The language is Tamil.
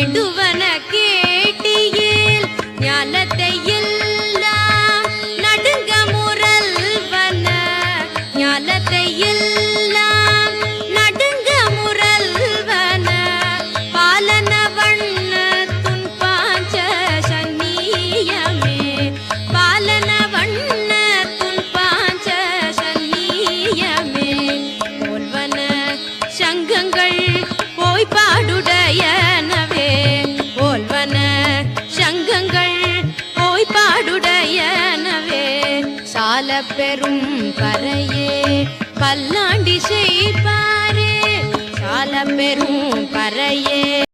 வேண்டுவன கேட்டியேல் ஞாலத்தை எல்லாம் நடுங்க முரல்வன ஞாலத்தை எல்லாம் நடுங்க முரல்வன பாலன வண்ண துன் பாஞ்ச சன்னியமே பாலன வண்ண துன் பாஞ்ச சன்னியமே போல்வன சங்கங்கள் போய் பாடுடையனவே போல்வன சங்கங்கள் போய் பாடுடையனவே சால பெரும் பறையே பல்லாண்டி செய்பாரே சால பெரும்